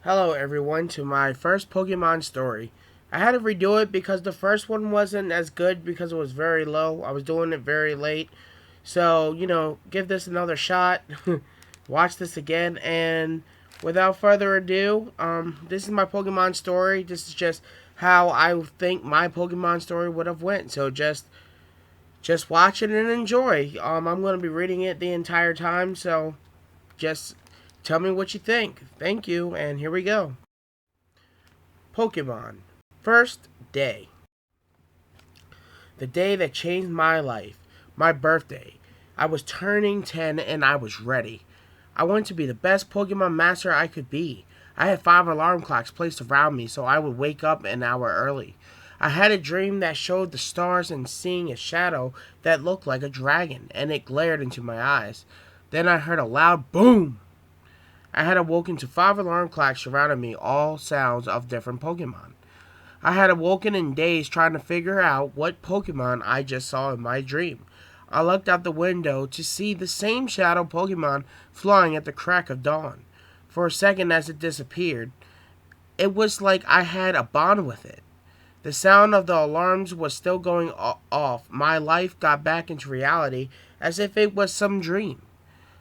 Hello everyone to my first Pokemon story. I had to redo it because the first one wasn't as good because it was very low. I was doing it very late. So, give this another shot. Watch this again and without further ado, this is my Pokemon story. This is just how I think my Pokemon story would have went. So just watch it and enjoy. I'm going to be reading it the entire time, so just tell me what you think. Thank you, and here we go. Pokemon. First day. The day that changed my life. My birthday. I was turning 10 and I was ready. I wanted to be the best Pokemon master I could be. I had 5 alarm clocks placed around me so I would wake up an hour early. I had a dream that showed the stars and seeing a shadow that looked like a dragon, and it glared into my eyes. Then I heard a loud boom. I had awoken to 5 alarm clocks surrounding me, all sounds of different Pokemon. I had awoken in daze trying to figure out what Pokemon I just saw in my dream. I looked out the window to see the same shadow Pokemon flying at the crack of dawn. For a second, as it disappeared, it was like I had a bond with it. The sound of the alarms was still going off. My life got back into reality as if it was some dream.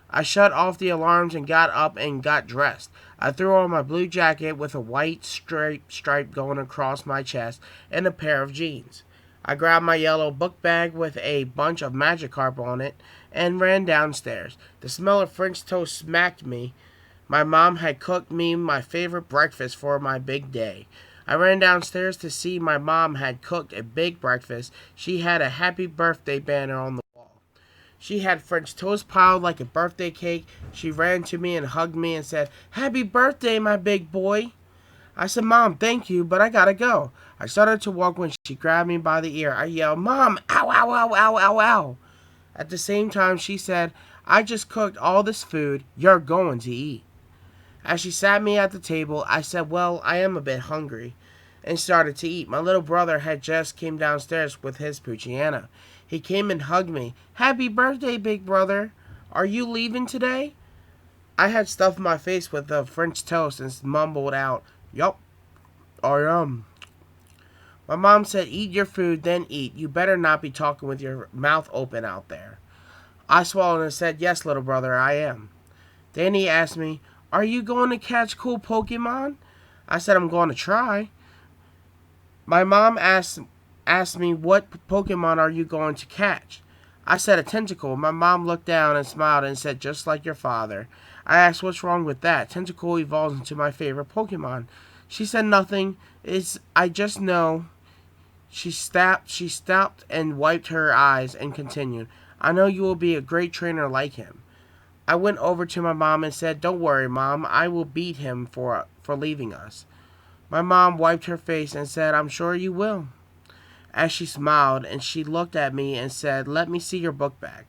I shut off the alarms and got up and got dressed. I threw on my blue jacket with a white stripe going across my chest and a pair of jeans. I grabbed my yellow book bag with a bunch of Magikarp on it and ran downstairs. The smell of French toast smacked me. My mom had cooked me my favorite breakfast for my big day. I ran downstairs to see my mom had cooked a big breakfast. She had a happy birthday banner on the wall. She had French toast piled like a birthday cake. She ran to me and hugged me and said, "Happy birthday, my big boy." I said, "Mom, thank you, but I gotta go." I started to walk when she grabbed me by the ear. I yelled, "Mom, ow, ow, ow, ow, ow, ow." At the same time, she said, "I just cooked all this food. You're going to eat." As she sat me at the table, I said, "Well, I am a bit hungry," and started to eat. My little brother had just came downstairs with his Poochyena. He came and hugged me. "Happy birthday, big brother. Are you leaving today?" I had stuffed my face with the French toast and mumbled out, "Yup, I am." My mom said, "Eat your food, then eat. You better not be talking with your mouth open out there." I swallowed and said, "Yes, little brother, I am." Then he asked me, "Are you going to catch cool Pokemon?" I said, "I'm going to try." My mom asked me, "What Pokemon are you going to catch?" I said, "A Tentacle." My mom looked down and smiled and said, "Just like your father." I asked, "What's wrong with that? Tentacle evolves into my favorite Pokemon." She said, "Nothing. I just know." She stopped and wiped her eyes and continued, "I know you will be a great trainer like him." I went over to my mom and said, "Don't worry, Mom. I will beat him for leaving us." My mom wiped her face and said, "I'm sure you will." As she smiled, and she looked at me and said, "Let me see your book bag."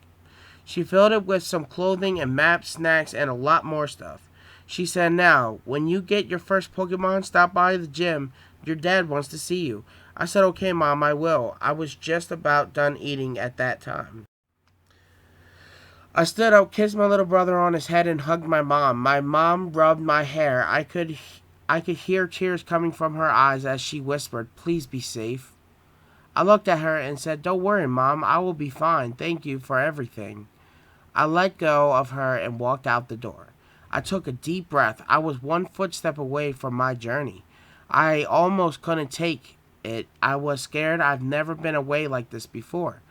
She filled it with some clothing and maps, snacks, and a lot more stuff. She said, "Now, when you get your first Pokemon, stop by the gym. Your dad wants to see you." I said, "Okay, Mom, I will." I was just about done eating at that time. I stood up, kissed my little brother on his head, and hugged my mom. My mom rubbed my hair. I could hear tears coming from her eyes as she whispered, "Please be safe." I looked at her and said, "Don't worry, Mom. I will be fine. Thank you for everything." I let go of her and walked out the door. I took a deep breath. I was one footstep away from my journey. I almost couldn't take it. I was scared. I've never been away like this before.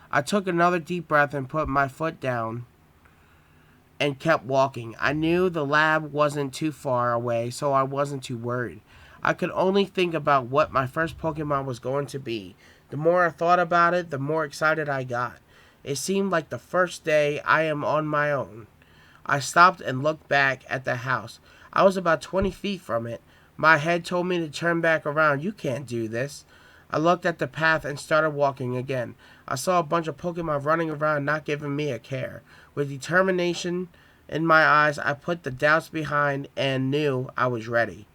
I took another deep breath and put my foot down and kept walking. I knew the lab wasn't too far away, so I wasn't too worried. I could only think about what my first Pokemon was going to be. The more I thought about it, the more excited I got. It seemed like the first day I am on my own. I stopped and looked back at the house. I was about 20 feet from it. My head told me to turn back around. "You can't do this." I looked at the path and started walking again. I saw a bunch of Pokemon running around, not giving me a care. With determination in my eyes, I put the doubts behind and knew I was ready.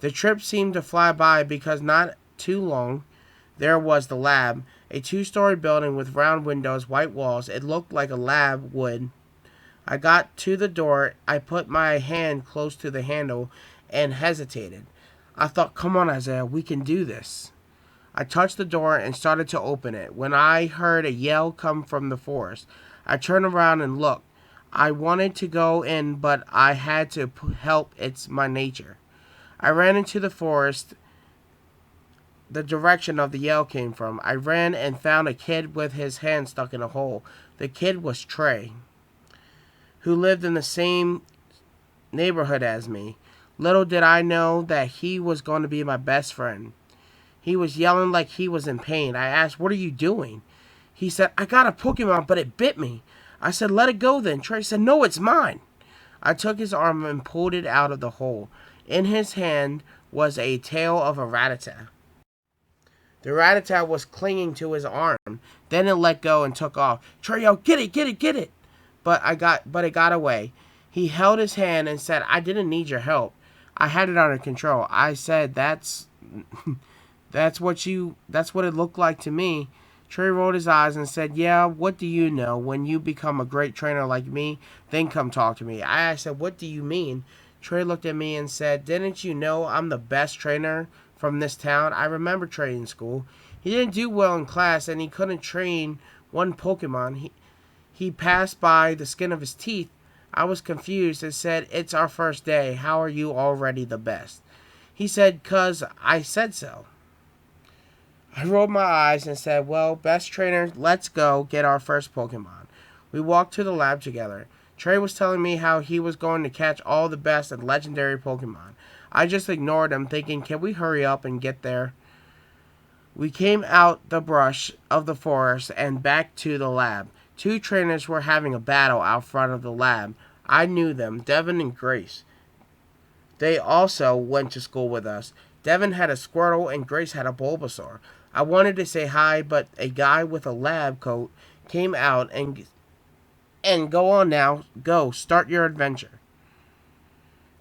The trip seemed to fly by because not too long there was the lab, a two-story building with round windows, white walls. It looked like a lab would. I got to the door. I put my hand close to the handle and hesitated. I thought, come on, Isaiah, we can do this. I touched the door and started to open it when I heard a yell come from the forest. I turned around and looked. I wanted to go in, but I had to help. It's my nature. I ran into the forest, the direction of the yell came from. I ran and found a kid with his hand stuck in a hole. The kid was Trey, who lived in the same neighborhood as me. Little did I know that he was going to be my best friend. He was yelling like he was in pain. I asked, "What are you doing?" He said, "I got a Pokemon, but it bit me." I said, "Let it go then." Trey said, "No, it's mine." I took his arm and pulled it out of the hole. In his hand was a tail of a Rattata. The Rattata was clinging to his arm. Then it let go and took off. Trey yelled, "Get it, get it, get it!" But it got away. He held his hand and said, "I didn't need your help. I had it under control." I said, That's what it looked like to me." Trey rolled his eyes and said, "Yeah, what do you know? When you become a great trainer like me, then come talk to me." I said, "What do you mean?" Trey looked at me and said, "Didn't you know I'm the best trainer from this town?" I remember Trey in school. He didn't do well in class and he couldn't train one Pokemon. He passed by the skin of his teeth. I was confused and said, "It's our first day. How are you already the best?" He said, "'Cause I said so." I rolled my eyes and said, "Well, best trainer, let's go get our first Pokemon." We walked to the lab together. Trey was telling me how he was going to catch all the best and legendary Pokemon. I just ignored him, thinking, can we hurry up and get there? We came out the brush of the forest and back to the lab. Two trainers were having a battle out front of the lab. I knew them, Devin and Grace. They also went to school with us. Devin had a Squirtle and Grace had a Bulbasaur. I wanted to say hi, but a guy with a lab coat came out and go on now. Go, start your adventure.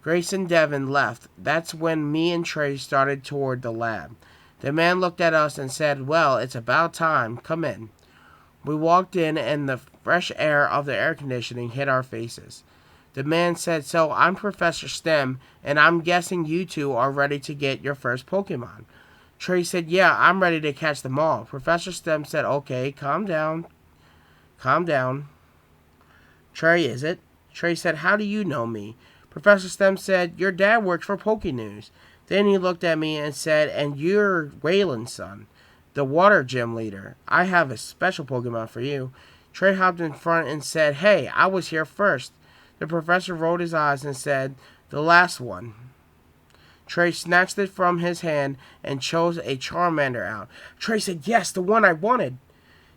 Grace and Devin left. That's when me and Trey started toward the lab. The man looked at us and said, "Well, it's about time. Come in." We walked in and the fresh air of the air conditioning hit our faces. The man said, "So I'm Professor STEM, and I'm guessing you two are ready to get your first Pokemon." Trey said, "Yeah, I'm ready to catch them all." Professor STEM said, "Okay, calm down. Calm down." "Trey, is it?" Trey said, "How do you know me?" Professor STEM said, "Your dad works for PokeNews." Then he looked at me and said, "And you're Waylon's son, the water gym leader. I have a special Pokemon for you." Trey hopped in front and said, "Hey, I was here first." The professor rolled his eyes and said, "The last one." Trey snatched it from his hand and chose a Charmander out. Trey said, "Yes, the one I wanted."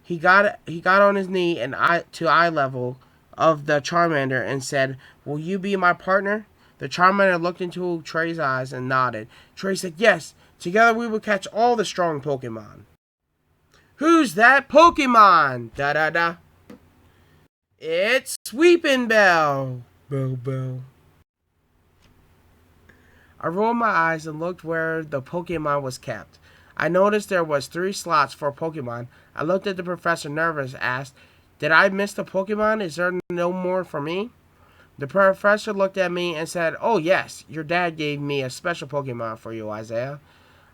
He got on his knee and to eye level of the Charmander and said, "Will you be my partner?" The Charmander looked into Trey's eyes and nodded. Trey said, "Yes, together we will catch all the strong Pokemon." Who's that Pokemon? Da da da. It's Sweepinbell. Bell bell. I rolled my eyes and looked where the Pokemon was kept. I noticed there was 3 slots for Pokemon. I looked at the professor nervous, asked, "Did I miss the Pokemon? Is there no more for me?" The professor looked at me and said, "Oh yes, your dad gave me a special Pokemon for you, Isaiah."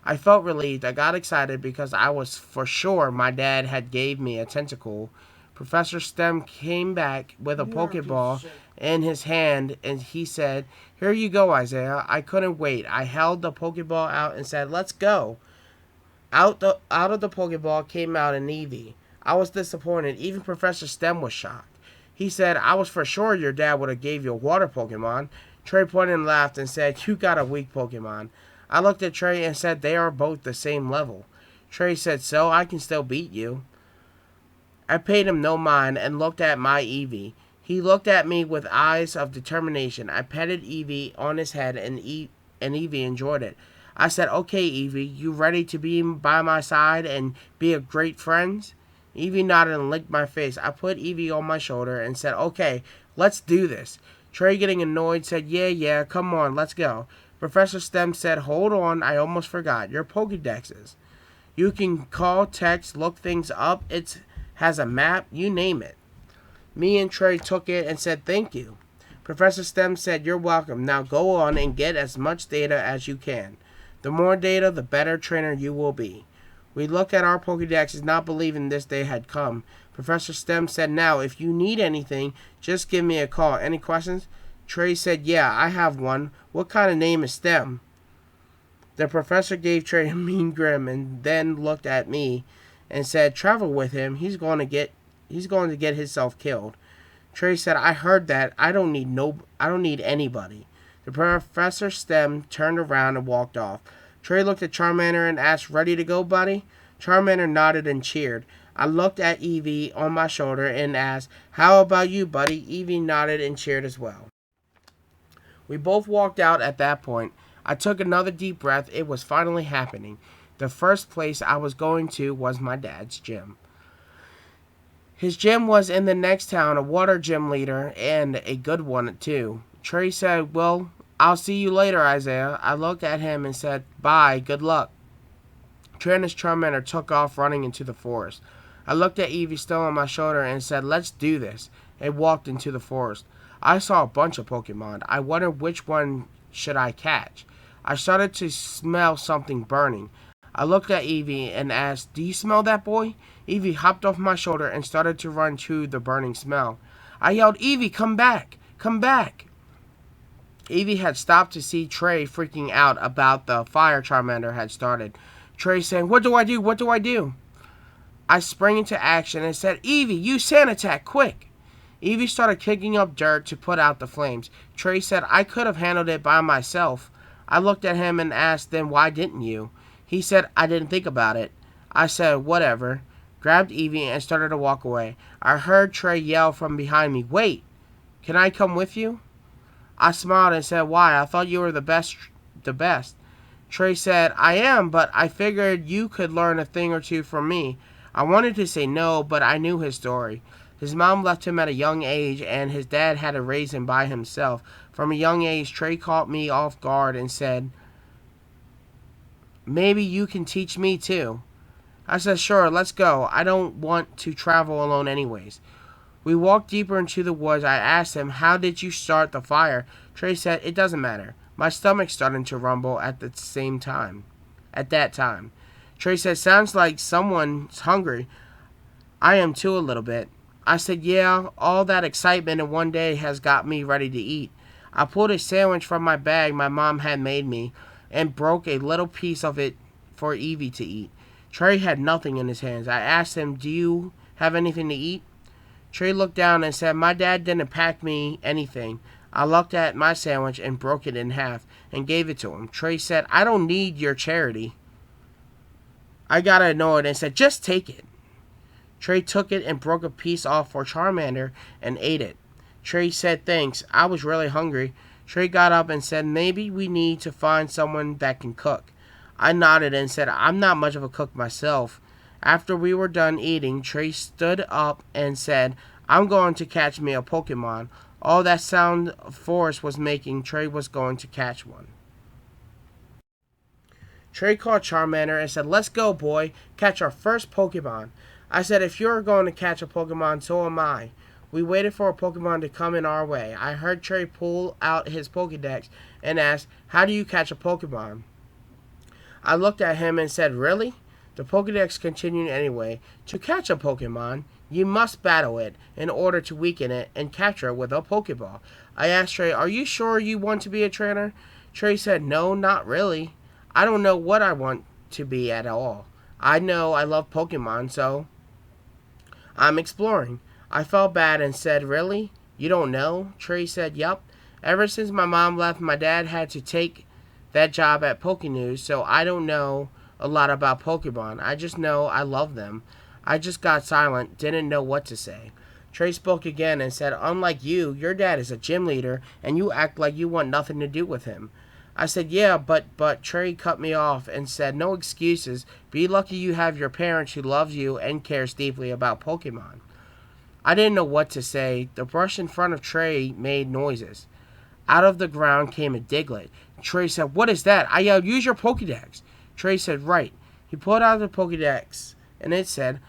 I felt relieved. I got excited because I was for sure my dad had gave me a Tentacool. Professor STEM came back with a Pokeball in his hand and he said, "Here you go, Isaiah." I couldn't wait. I held the Pokeball out and said, "Let's go." Out of the Pokeball came out an Eevee. I was disappointed. Even Professor STEM was shocked. He said, "I was for sure your dad would have gave you a water Pokemon." Trey pointed and laughed and said, "You got a weak Pokemon." I looked at Trey and said, "They are both the same level." Trey said, "So I can still beat you." I paid him no mind and looked at my Eevee. He looked at me with eyes of determination. I petted Eevee on his head and Eevee enjoyed it. I said, "Okay, Eevee, you ready to be by my side and be a great friend?" Eevee nodded and licked my face. I put Eevee on my shoulder and said, "Okay, let's do this." Trey, getting annoyed, said, Yeah, come on, let's go." Professor STEM said, "Hold on, I almost forgot. Your Pokedexes. You can call, text, look things up. It has a map, you name it." Me and Trey took it and said, "Thank you." Professor STEM said, "You're welcome. Now go on and get as much data as you can. The more data, the better trainer you will be." We looked at our Pokédexes, not believing this day had come. Professor STEM said, "Now, if you need anything, just give me a call. Any questions?" Trey said, "Yeah, I have one. What kind of name is STEM?" The professor gave Trey a mean grin and then looked at me and said, "Travel with him. He's going to get himself killed." Trey said, "I heard that. I don't need anybody." The Professor STEM turned around and walked off. Trey looked at Charmander and asked, "Ready to go, buddy?" Charmander nodded and cheered. I looked at Eevee on my shoulder and asked, "How about you, buddy?" Eevee nodded and cheered as well. We both walked out at that point. I took another deep breath. It was finally happening. The first place I was going to was my dad's gym. His gym was in the next town, a water gym leader, and a good one too. Trey said, "Well, I'll see you later, Isaiah." I looked at him and said, "Bye, good luck." Trey and his Charmander took off running into the forest. I looked at Eevee still on my shoulder and said, "Let's do this," and walked into the forest. I saw a bunch of Pokemon. I wondered which one should I catch. I started to smell something burning. I looked at Eevee and asked, "Do you smell that, boy?" Eevee hopped off my shoulder and started to run to the burning smell. I yelled, "Eevee, come back! Come back!" Eevee had stopped to see Trey freaking out about the fire Charmander had started. Trey saying, "What do I do? What do I do?" I sprang into action and said, "Eevee, use Sand Attack, quick!" Eevee started kicking up dirt to put out the flames. Trey said, "I could have handled it by myself." I looked at him and asked, "Then why didn't you?" He said, "I didn't think about it." I said, "Whatever," grabbed Eevee and started to walk away. I heard Trey yell from behind me, "Wait, can I come with you?" I smiled and said, "Why? I thought you were the best. Trey said, "I am, but I figured you could learn a thing or two from me." I wanted to say no, but I knew his story. His mom left him at a young age, and his dad had to raise him by himself. From a young age, Trey caught me off guard and said, "Maybe you can teach me too." I said, "Sure, let's go. I don't want to travel alone anyways." We walked deeper into the woods. I asked him, "How did you start the fire?" Trey said, "It doesn't matter. My stomach started to rumble at the same time. At that time." Trey said, "Sounds like someone's hungry." I am too a little bit. I said, "Yeah, all that excitement in one day has got me ready to eat." I pulled a sandwich from my bag my mom had made me and broke a little piece of it for Eevee to eat. Trey had nothing in his hands. I asked him, "Do you have anything to eat?" Trey looked down and said, "My dad didn't pack me anything." I looked at my sandwich and broke it in half and gave it to him. Trey said, "I don't need your charity." I got annoyed and said, "Just take it." Trey took it and broke a piece off for Charmander and ate it. Trey said, "Thanks. I was really hungry." Trey got up and said, "Maybe we need to find someone that can cook." I nodded and said, "I'm not much of a cook myself." After we were done eating, Trey stood up and said, "I'm going to catch me a Pokemon." All that sound Forest was making, Trey was going to catch one. Trey called Charmander and said, "Let's go, boy. Catch our first Pokemon." I said, "If you're going to catch a Pokemon, so am I." We waited for a Pokemon to come in our way. I heard Trey pull out his Pokedex and ask, "How do you catch a Pokemon?" I looked at him and said, "Really?" The Pokedex continued anyway. "To catch a Pokemon, you must battle it in order to weaken it and capture it with a Pokeball." I asked Trey, "Are you sure you want to be a trainer?" Trey said, "No, not really. I don't know what I want to be at all. I know I love Pokemon, so I'm exploring." I felt bad and said, "Really? You don't know?" Trey said, "Yup. Ever since my mom left, my dad had to take that job at Pokenews, so I don't know a lot about Pokemon. I just know I love them." I just got silent, didn't know what to say. Trey spoke again and said, "Unlike you, your dad is a gym leader, and you act like you want nothing to do with him." I said, "Yeah, but Trey cut me off and said, "No excuses. Be lucky you have your parents who loves you and cares deeply about Pokemon." I didn't know what to say. The brush in front of Trey made noises. Out of the ground came a Diglett. Trey said, "What is that?" I yelled, "Use your Pokedex." Trey said, "Right." He pulled out the Pokedex, and it said,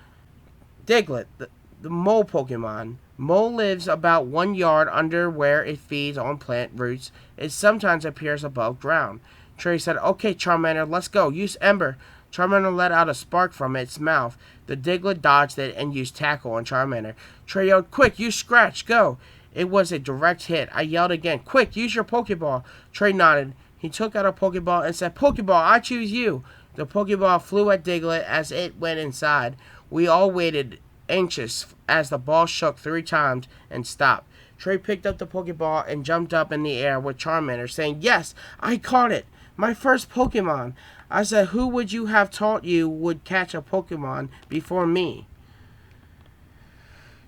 "Diglett, the mole Pokemon. Mole lives about 1 yard under where it feeds on plant roots. It sometimes appears above ground. Trey said, "Okay, Charmander, let's go. Use Ember." Charmander let out a spark from its mouth. The Diglett dodged it and used Tackle on Charmander. Trey yelled, "Quick, use Scratch, go." It was a direct hit. I yelled again, "Quick, use your Pokeball." Trey nodded. He took out a Pokeball and said, "Pokeball, I choose you." The Pokeball flew at Diglett as it went inside. We all waited, anxious, as the ball shook 3 times and stopped. Trey picked up the Pokeball and jumped up in the air with Charmander, saying, "Yes, I caught it! My first Pokemon!" I said, "Who would you have taught you would catch a Pokemon before me?"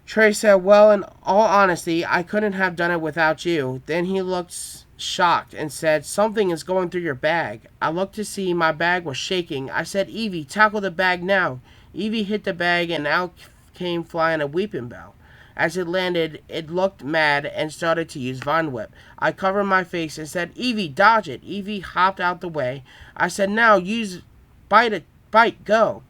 Trey said, "Well, in all honesty, I couldn't have done it without you." Then he looked shocked and said, "Something is going through your bag." I looked to see my bag was shaking. I said, "Eevee, tackle the bag now." Eevee hit the bag and out came flying a Weepinbell. As it landed, it looked mad and started to use Vine Whip. I covered my face and said, "Eevee, dodge it." Eevee hopped out the way. I said, "Now use bite, go."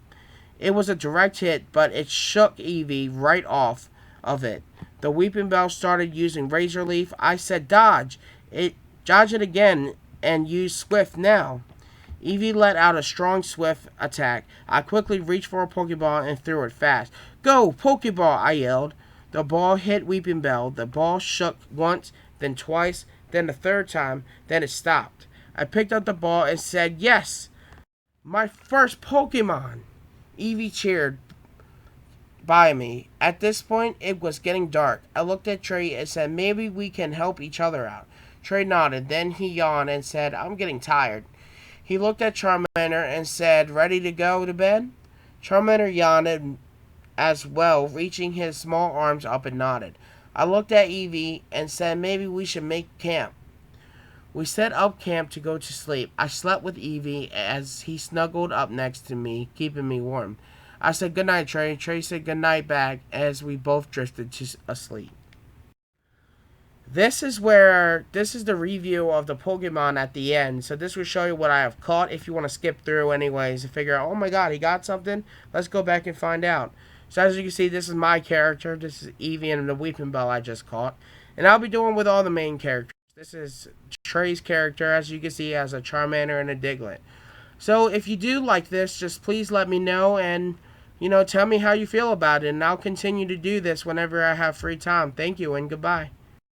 It was a direct hit, but it shook Eevee right off of it. The Weepinbell started using Razor Leaf. I said, "Dodge it again and use Swift now." Eevee let out a strong Swift attack. I quickly reached for a Pokeball and threw it fast. "Go, Pokeball!" I yelled. The ball hit Weepinbell. The ball shook once, then twice, then a third time, then it stopped. I picked up the ball and said, "Yes! My first Pokemon!" Eevee cheered by me. At this point, it was getting dark. I looked at Trey and said, "Maybe we can help each other out." Trey nodded. Then he yawned and said, "I'm getting tired." He looked at Charmander and said, "Ready to go to bed?" Charmander yawned as well, reaching his small arms up and nodded. I looked at Eevee and said, "Maybe we should make camp." We set up camp to go to sleep. I slept with Eevee as he snuggled up next to me, keeping me warm. I said, "Good night, Trey." Trey said good night back as we both drifted to asleep. This is the review of the Pokemon at the end. So this will show you what I have caught if you want to skip through anyways and figure out, oh my god, he got something. Let's go back and find out. So as you can see, this is my character. This is Eevee and the Weepinbell I just caught. And I'll be doing with all the main characters. This is Trey's character. As you can see, has a Charmander and a Diglett. So if you do like this, just please let me know and, tell me how you feel about it. And I'll continue to do this whenever I have free time. Thank you and goodbye.